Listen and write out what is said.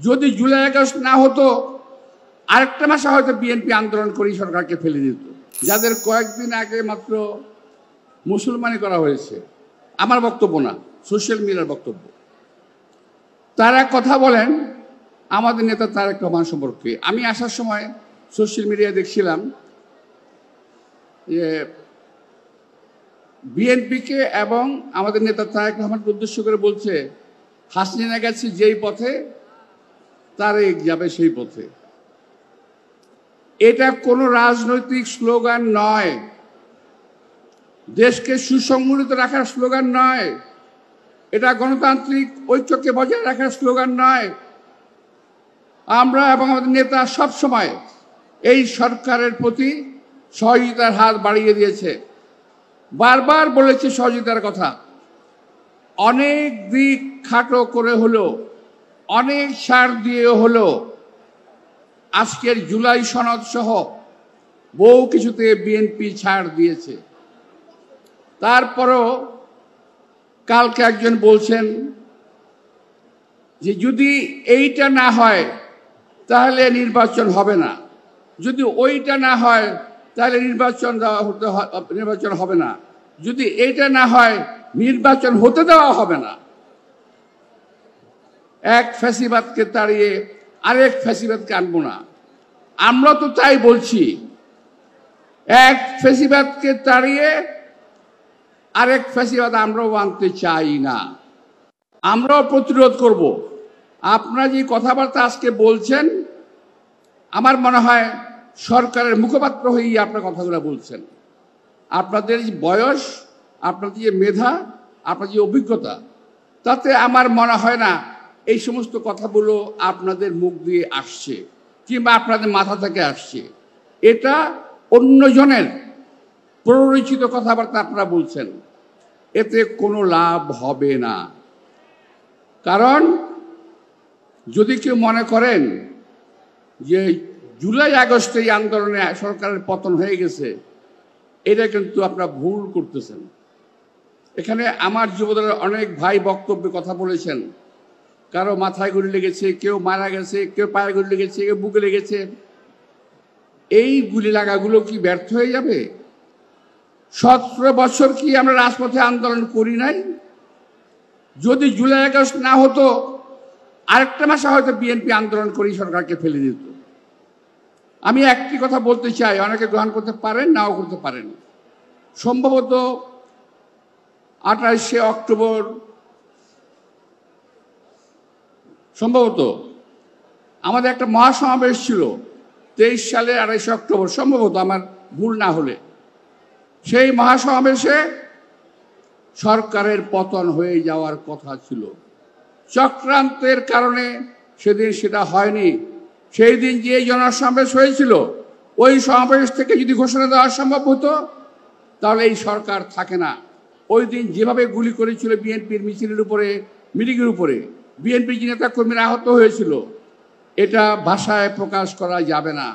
যদি July August না হতো আরেকটা মাসে হয়তো বিএনপি আন্দোলন করেই সরকারকে ফেলে দিত। যাদের কয়েকদিন আগে মাত্র মুসলমানি করা হয়েছে, আমার বক্তব্য না, সোশ্যাল মিডিয়ার বক্তব্য, তারা কথা বলেন আমাদের নেতা তারেক রহমান সম্পর্কে। আমি আসার সময় সোশ্যাল মিডিয়ায় দেখছিলাম যে বিএনপিকে এবং আমাদের নেতা তারেক রহমানকে উদ্দেশ্য করে বলছে, হাসিনা গেছে যেই পথে তারেক যাবে সেই পথে। এটা কোনো রাজনৈতিক স্লোগান নয়, দেশকে সুসংগঠিত রাখার স্লোগান নয়, এটা গণতান্ত্রিক ঐক্যকে বজায় রাখার স্লোগান নয়। আমরা এবং আমাদের নেতা সবসময় এই সরকারের প্রতি সহযোগিতার হাত বাড়িয়ে দিয়েছে, বারবার বলেছে সহযোগিতার কথা। অনেক দিক খাটো করে হলো, অনেক ছাড় দিয়ে হলো, আজকের জুলাই সনদ সহ বহু কিছুতে বিএনপি ছাড় দিয়েছে। তারপরও কালকে একজন বলছেন যে যদি এইটা না হয় তাহলে নির্বাচন হবে না, যদি ওইটা না হয় তাহলে নির্বাচন হবে না, যদি এইটা না হয় নির্বাচন হতে দেওয়া হবে না। এক ফ্যাসিবাদকে তাড়িয়ে আরেক ফ্যাসিবাদকে আনবো না। আমরা তো তাই বলছি, এক ফ্যাসিবাদকে তাড়িয়ে আরেক ফ্যাসিবাদ আমরাও আনতে চাই না, আমরাও প্রতিরোধ করব। আপনারা যে কথাবার্তা আজকে বলছেন, আমার মনে হয় সরকারের মুখপাত্র হয়েই আপনার কথাগুলো বলছেন। আপনাদের যে বয়স, আপনাদের যে মেধা, আপনার যে অভিজ্ঞতা, তাতে আমার মনে হয় না এই সমস্ত কথাগুলো আপনাদের মুখ দিয়ে আসছে কিংবা আপনাদের মাথা থেকে আসছে। এটা অন্যজনের প্ররোচিত কথাবার্তা আপনারা বলছেন, এতে কোনো লাভ হবে না। কারণ যদি কেউ মনে করেন যে জুলাই আগস্টে এই আন্দোলনে সরকারের পতন হয়ে গেছে, এটা কিন্তু আপনারা ভুল করতেছেন। এখানে আমার যুবদলের অনেক ভাই বক্তব্যে কথা বলেছেন, কারো মাথায় গুলি লেগেছে, কেউ মারা গেছে, কেউ পায়ে গুলি লেগেছে, কেউ বুকে লেগেছে। এই গুলি লাগাগুলো কি ব্যর্থ হয়ে যাবে? 17 বছর কি আমরা রাজপথে আন্দোলন করি নাই? যদি জুলাই আগস্ট না হতো আরেকটা মাসে হয়তো বিএনপি আন্দোলন করেই সরকারকে ফেলে দিত। আমি একটি কথা বলতে চাই, অনেকে গ্রহণ করতে পারেন, নাও করতে পারেন। সম্ভবত 28শে অক্টোবর, সম্ভবত আমাদের একটা মহাসমাবেশ ছিল 23 সালে 28শে অক্টোবর, সম্ভবত আমার ভুল না হলে। সেই মহাসমাবেশে সরকারের পতন হয়ে যাওয়ার কথা ছিল, চক্রান্তের কারণে সেদিন সেটা হয়নি। সেই দিন যে জনসমাবেশ হয়েছিল, ওই সমাবেশ থেকে যদি ঘোষণা দেওয়া সম্ভব হতো তাহলে এই সরকার থাকে না। ওই দিন যেভাবে গুলি করেছিল বিএনপির মিছিলের উপরে, মিটিংয়ের উপরে, বিএনপির যে নেতা কর্মীরা আহত হয়েছিল, এটা ভাষায় প্রকাশ করা যাবে না।